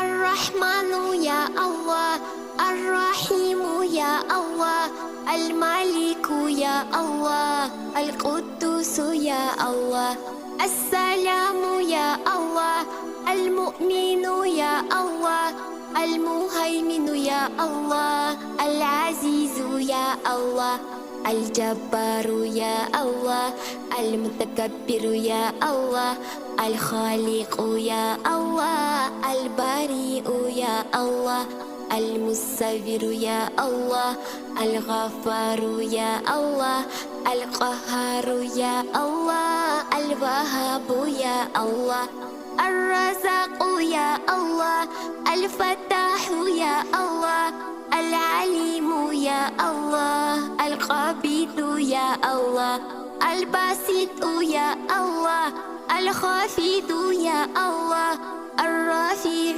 الرحمن يا الله، الرحيم يا الله، الملك يا الله، القدوس يا الله، السلام يا الله، المؤمن يا الله، المهيمن يا الله، العزيز يا الله، الجبار يا الله، المتكبر يا الله، الخالق يا الله، البريء يا الله، المصور يا الله، الغفار يا الله، القهار يا الله، الوهاب يا الله، الرزاق يا الله، الفتاح يا الله، العليم يا الله، القبيض يا الله، الباسط يا الله، الخافض يا الله، الرافع